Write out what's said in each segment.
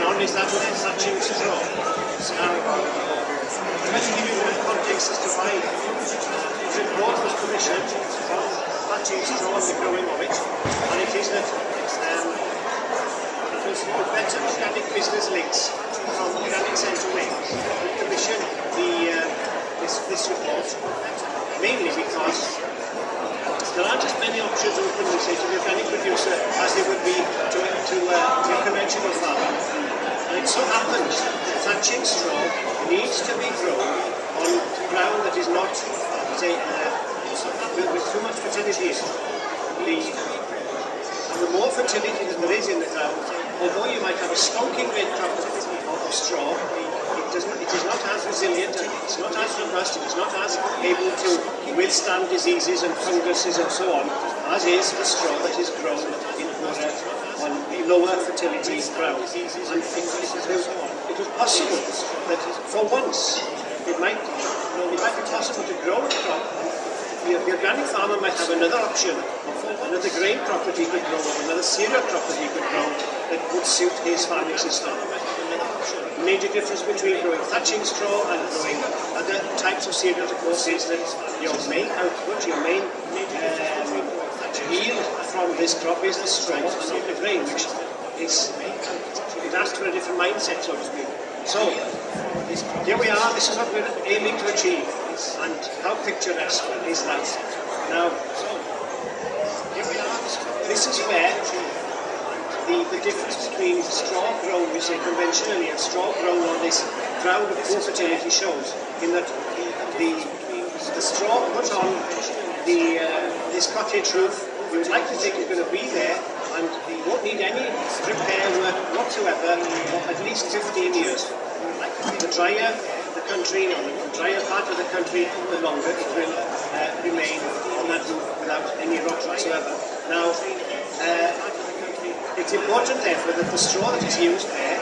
going on is that of thatching straw. Now, try to give you a bit of context as to why the report was commissioned on thatching straw and the growing of it, and it is that it was for better organic business links from Organic Centre Wales who commissioned this report, mainly because there aren't as many options open to say to the organic producer as there would be to a conventional farmer. And it so happens that thatching straw needs to be grown on ground that is not, say, with too much fertility in it. And the more fertility that there is in the ground, although you might have a stonking great crop of straw, it is not as resilient, it's not as robust, it is not as able to withstand diseases and funguses and so on, as is the straw that is grown in poorer, on lower fertility ground. And it was possible that for once it might be possible to grow a crop. The organic farmer might have another option of another grain crop that he could grow, or another cereal crop that he could grow that would suit his farming system. The major difference between growing thatching straw and growing other types of cereals, of course, is that your main output, your main yield from this crop is the straw and not the grain, which is, it asks for a different mindset, so to speak. So, here we are, this is what we're aiming to achieve, and how picturesque is that? Now, here we are, this is where the difference between straw grown, we say conventionally, and straw grown on this ground of poor fertility shows, in that the straw put on this cottage roof, you would like to think it's going to be there, and you won't need any repair work whatsoever for at least 15 years. The drier the country, or the drier part of the country, the longer it will remain on that roof without any rot whatsoever. Now, it's important therefore that the straw that is used there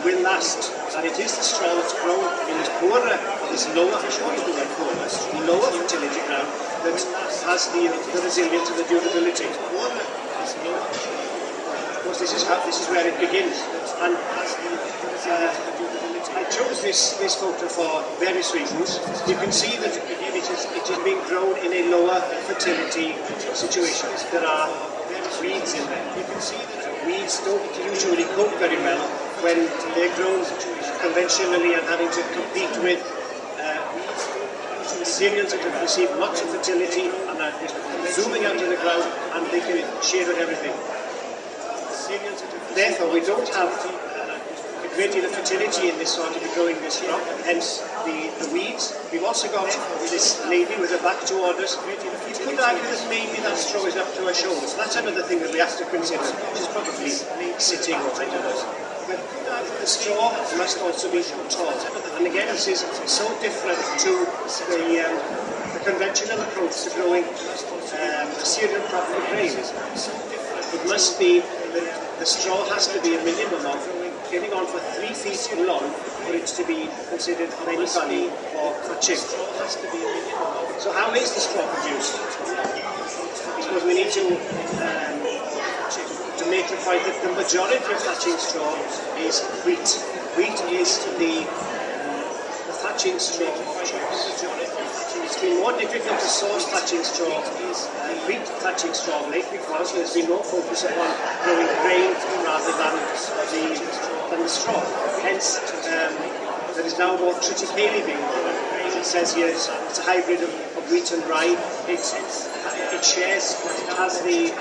will last, and it is the straw that's grown in this poorer, or this lower, lower fertility ground that has the resilience and the durability. Of course, this is where it begins, and I chose this photo for various reasons. You can see that it is being grown in a lower fertility situation. There are weeds in there. You can see that weeds don't usually cope very well when they're grown conventionally and having to compete with cereals that have received lots of fertility and are zooming out of the ground and they can share with everything. Therefore, we don't have a great deal of fertility in this sort of growing this crop, hence the weeds. We've also got this lady with her back toward us. You could argue that maybe that straw is up to her shoulders. That's another thing that we have to consider. She's probably sitting or I don't know. But the straw must also be tall. And again, this is so different to the conventional approach to growing a cereal crop for grain. It must be that the straw has to be a minimum of getting on for 3 feet long for it to be considered any value or thatching. So how is the straw produced? I suppose we need to make the point that the majority of thatching straw is wheat. Wheat is the thatching straw choice. It's been more difficult to source thatching straw, wheat thatching straw late, because there's been more focus upon growing grain rather than the straw. Hence, there is now more triticale being grown. As it says here, it's a hybrid of wheat and rye. It has the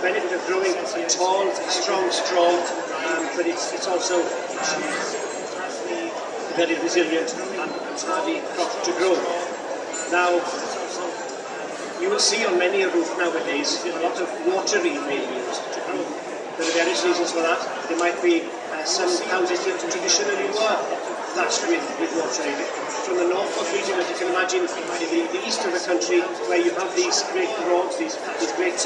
benefit of growing a tall, strong straw, but it's also very resilient and hardy crop to grow. Now, you will see on many a roof nowadays a lot of watering being used. There are various reasons for that. There might be some houses that traditionally were thatched with watering. From the Norfolk region, as you can imagine, the east of the country, where you have these great broads, these great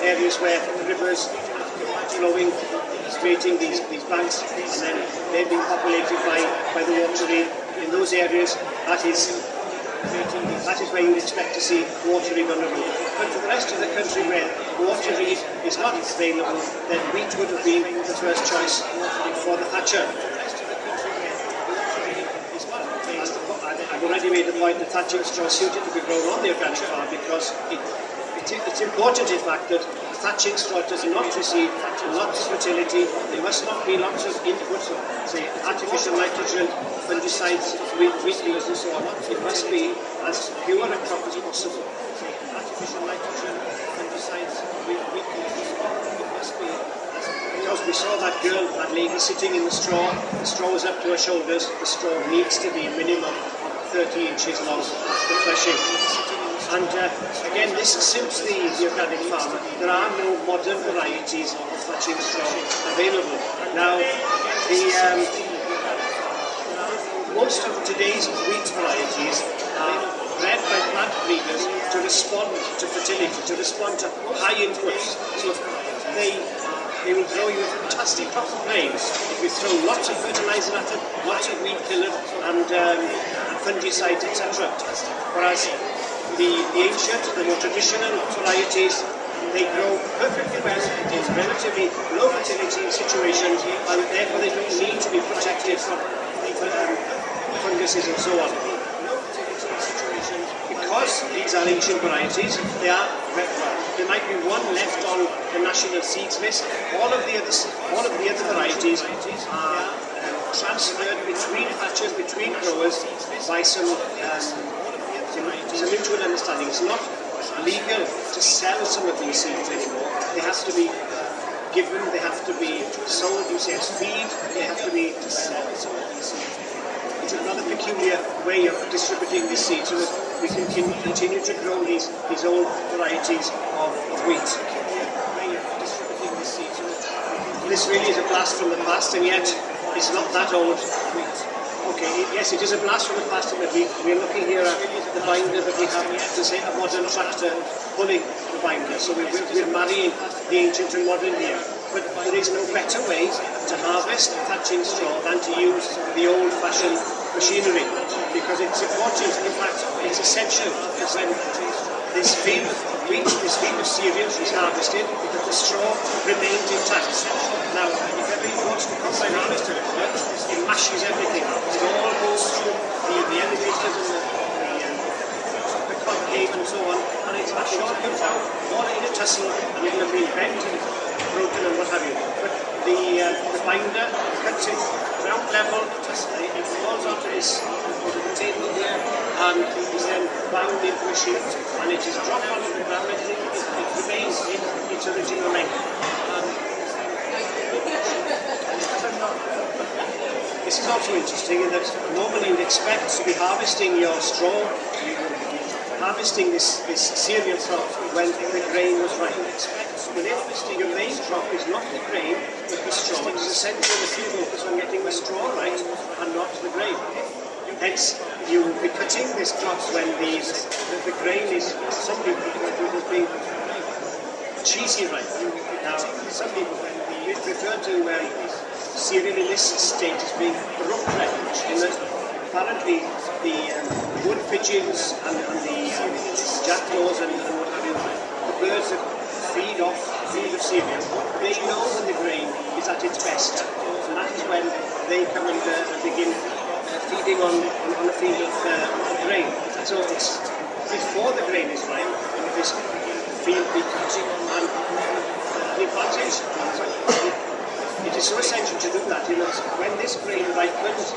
areas where rivers are flowing, creating these banks, and then they're being populated by the watering in those areas. That is That is where you'd expect to see water-reed on the roof. But for the rest of the country where water-reed is not available, then wheat would have been the first choice for the Thatcher. I've already made the point that thatching straw suited to be grown on the organic farm because it's important, in fact, that thatching straw does not receive lots of fertility. There must not be lots of input, say artificial nitrogen, fungicides, weed killers and so on. It must be as pure a crop as possible. Artificial nitrogen, fungicides, weed killers and so on. It must be because we saw that girl, that lady sitting in the straw was up to her shoulders. The straw needs to be a minimum of 30 inches long for threshing. And again, this suits the organic farmer. There are no modern varieties of thatching straw available. Now, most of today's wheat varieties are bred by plant breeders to respond to fertility, to respond to high inputs. So they will grow you a fantastic crop of grains if you throw lots of fertilizer at it, lots of weed killer and fungicides, etc. Whereas the ancient, the more traditional varieties, they grow perfectly well in relatively low fertility situations, and therefore they don't need to be protected from funguses and so on. Because these are ancient varieties, there might be one left on the national seeds list. All of the other varieties are transferred between patches, between growers by some mutual understanding. It's not legal to sell some of these seeds anymore. They have to be given, they have to be sold, you say as feed, they have to be sold some of these seeds. It's a rather peculiar way of distributing these seeds so that we can continue to grow these old varieties of wheat. This really is a blast from the past, and yet it's not that old wheat. Okay, yes, it is a blast from the past, and we're looking here at the binder that we have, to say, a modern tractor pulling the binder. So we're marrying the ancient and modern here. But there is no better way to harvest thatching straw than to use the old-fashioned machinery, because it's important, in fact, it's essential that when this field of wheat, this field of cereals is harvested, that the straw remains intact. Now, if everybody wants to combine harvester, it mashes everything. It all goes through the elevators and the concave and so on, and it all comes out all in a tussle, and it'll have been bent and broken and what have you. But the binder cuts it ground level, it falls onto this table here, and it is then bound into a sheet, and it is dropped onto the ground, and it remains in its original length. This is also interesting in that normally you'd expect to be harvesting your straw, harvesting this cereal crop when the grain was ripe. But harvesting your main crop is not the grain, but the straw. It is essential that you focus on getting the straw right and not the grain. Hence, you will be cutting this crop when the grain is, some people refer to being cheesy ripe. Now, some people refer to cereal in this state as being rough ripe, in that apparently the wood pigeons and the jackdaws and what have you, the birds that feed off the cereal, they know when the grain is at its best, and that is when they come and begin feeding on a field of grain. So it's before the grain is ripe, and this field be cutting on the plantation. It is so essential to do that, when this grain ripens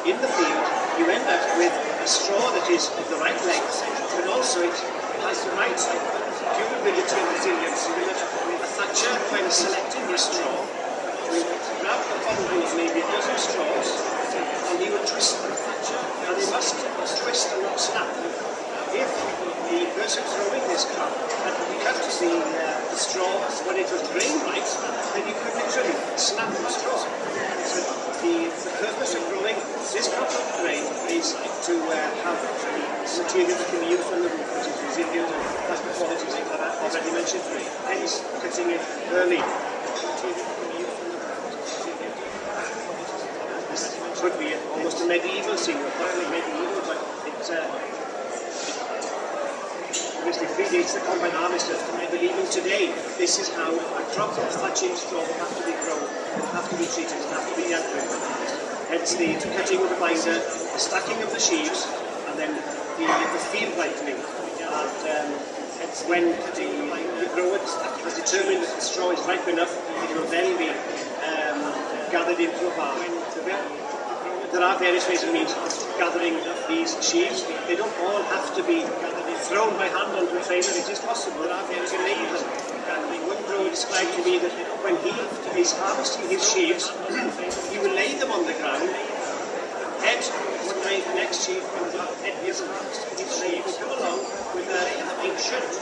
in the field, you end up with a straw that is of the right length, but also it has the right durability and resilience. A thatcher, when selecting his straw, will grab the bundle of maybe a dozen straws, and he will twist them. And they must twist and not snap. If the person throwing this crop had cut the straw when it was grain right, then you could literally snap the straw. So the purpose of growing this crop of grain is to have material that can be used on the roof, which is resilient and has the qualities that I already mentioned. Hence, cutting it early. Could be almost a medieval scene, not really medieval, but it's obviously predates the combine harvester, but even today, this is how a crop of thatching straw will have to be grown, will have to be treated, will have to be dealt with. Hence the cutting with the binder, the stacking of the sheaves, and then the field lightening. And when the grower has determined that the straw is ripe enough, it will then be gathered into a barn. There are various ways and means of gathering these sheaves. They don't all have to be thrown by hand onto a trailer. It is possible to lay them. And one grower described to me that when he is harvesting his sheaves, he will lay them on the ground. Head would lay the next sheaf, and head is harvesting his sheaves. Come along with an ancient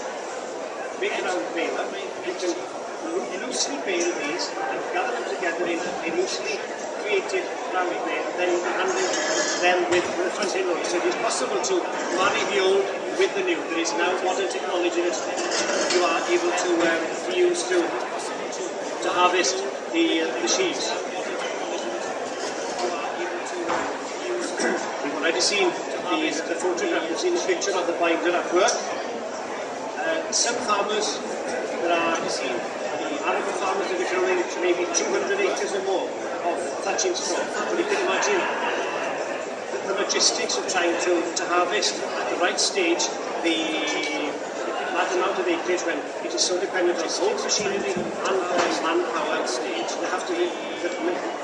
big round baler. You can loosely bale these and gather them together in a loosely created rounding there, and then you can handle them with the front end load. So it is possible to marry the old with the new. There is now modern technology that you are able to use to harvest the sheaves. We've already seen the photograph, we've seen the picture of the binder at work. Some farmers, there are the Arable farmers that are growing maybe 200 acres or more of thatching straw. But you can imagine the logistics of trying to harvest at the right stage the amount of acreage when it is so dependent on both machinery and manpower stage. They have to be,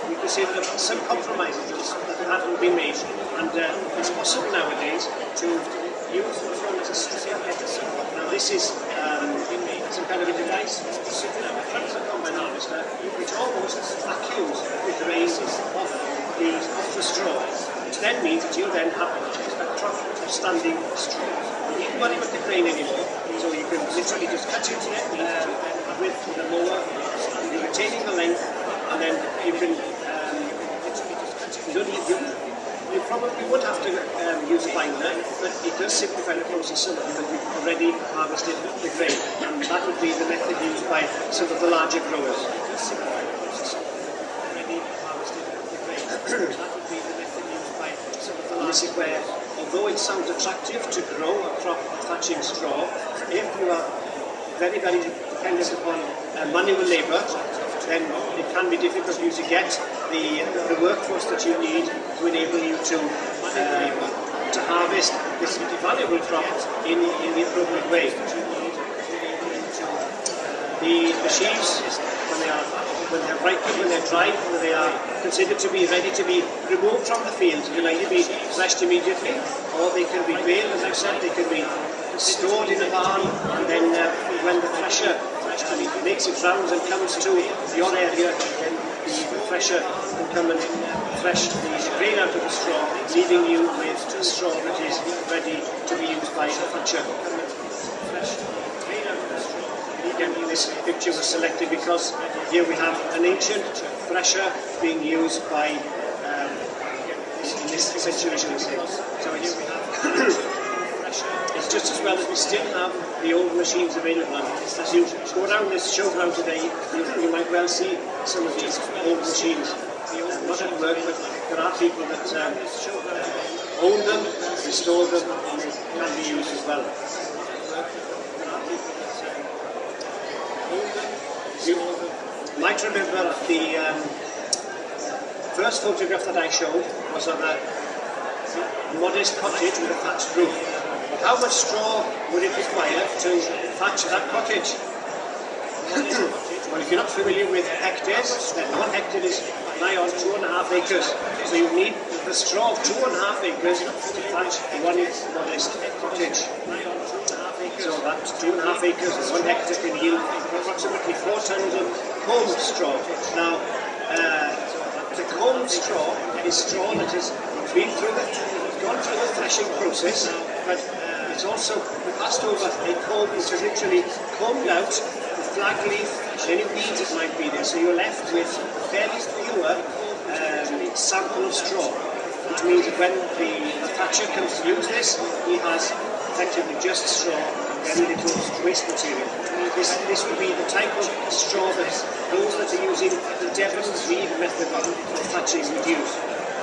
you can say that some compromises that haven't been made, and it's possible nowadays to use the straw as a straw. Now this is some kind of a device sitting at the front of the combine harvester, which almost vacuums the grains off the straw, which then means that you then have a crop of standing straw. You don't worry about the grain anymore, so you can literally just cut into it with the mower, you're retaining the length, and then you can you probably would have to use a binder, but it does simplify the process so that you've already harvested the grain. And that would be the method used by some of the larger growers. And this is where, although it sounds attractive to grow a crop of thatching straw, if you are very, very dependent upon manual labour, then it can be difficult for you to get the workforce that you need to enable you to harvest this valuable crop in the appropriate way. The sheaves, when they're ripened, when they're dry, they are considered to be ready to be removed from the field. They can either be threshed immediately, or they can be baled, as I said. They can be stored in a barn, and then when the thresher makes its rounds and comes to your area, then the thresher can come and thresh the grain out of the straw, leaving you with a straw that is ready to be used by the thatcher. Again, this picture was selected because here we have an ancient thresher being used by in this situation. So here we have it's just as well as we still have the old machines available. As you go around this showground today, you might well see some of these old machines. Not at work, but there are people that own them, restore them, and they can be used as well. You might remember the first photograph that I showed was of a modest cottage with a thatched roof. How much straw would it require to thatch that cottage? Well, if you're not familiar with hectares, then 1 hectare is nigh on 2.5 acres. So you need the straw of 2.5 acres to thatch one modest cottage. So that 2.5 acres and 1 hectare can yield approximately 4 tons of combed straw. Now, the combed straw is straw that has gone through the threshing process, but it's also passed over a comb which is literally combed out the flag leaf and any weeds that might be there. So you're left with a fairly pure sample of straw, which means that when the thatcher comes to use this, he has effectively just straw and very little waste material. This would be the type of straw that those that are using the Devil's Reed method of thatching would use.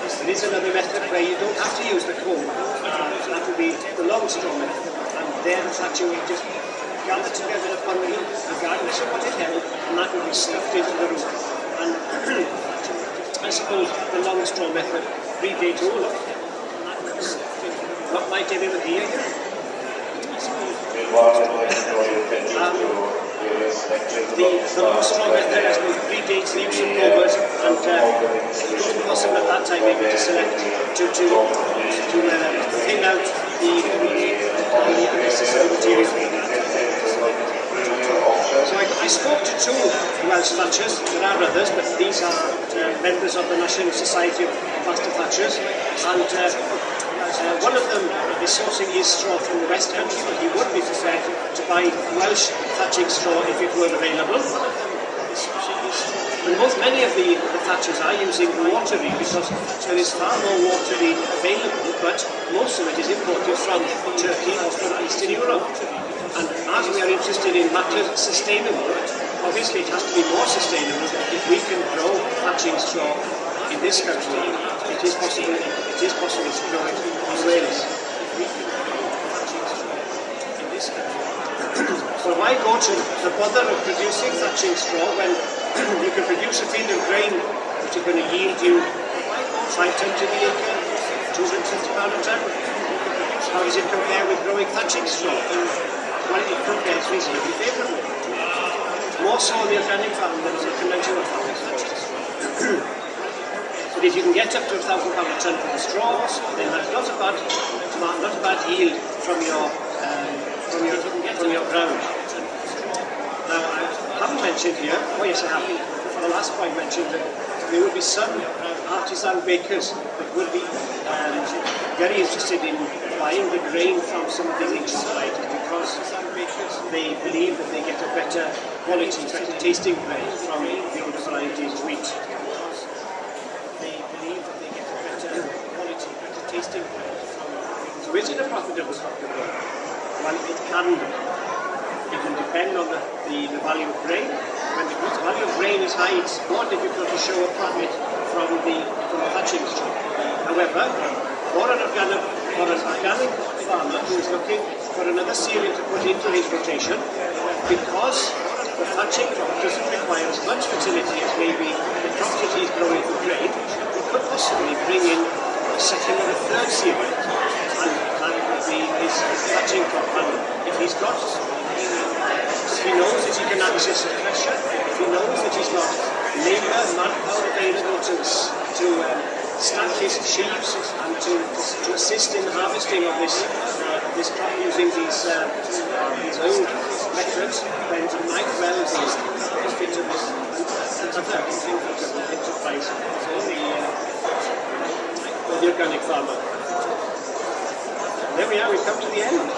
There is another method where you don't have to use the comb. That would be the long straw method. and there the thatching will just gather together upon the roof, regardless of what it held, and that will be stuffed into the roof. And I suppose the long straw method predates all of it. What might anyone hear here? The long straw method, I suppose, predates the use of covers, and it wasn't possible at that time maybe to select, to thin out the unnecessary material. So I spoke to two Welsh thatchers. There are others, but these are members of the National Society of Plaster Thatchers, and one of them is sourcing his straw from the West Country, but he would be prepared to buy Welsh thatching straw if it were available. And many of the thatchers are using watery because there is far more watery available, but most of it is imported from Turkey or from Eastern Europe. And as we are interested in matters sustainable, obviously it has to be more sustainable if we can grow thatching straw in this country. It is possible to grow it in Wales. So why go to the bother of producing thatching straw when you can produce a field of grain which is going to yield you 5 tons to the acre, £250 a ton? How does it compare with growing thatching straw? Well, it compares reasonably favourably. More so on the organic farm than on the conventional farm. But if you can get up to £1,000 a ton for the straw, then that's not a bad yield from your ground. Now, I haven't mentioned here, oh yes I have, for the last point mentioned that there would be some artisan bakers that would be very interested in buying the grain from some of these ancient varieties because they believe that they get a better quality, better tasting grain from the older varieties of wheat. So is it a profitable crop to grow? Well, it can be. It will depend on the value of grain. When the value of grain is high, it's more difficult to show a profit from the thatching straw. However, for an organic farmer who is looking for another cereal to put into his rotation, because the thatching crop doesn't require as much fertility as maybe the crop that he's growing for grain, he could possibly bring in a second or a third cereal, and that would be his thatching crop. And if he knows that he can access the pressure, if he knows that he's got labour, manpower available to stack his sheaves and to assist in the harvesting of this crop using these old methods, then it might well be a bit of another enterprise for the organic farmer. There we are, we've come to the end.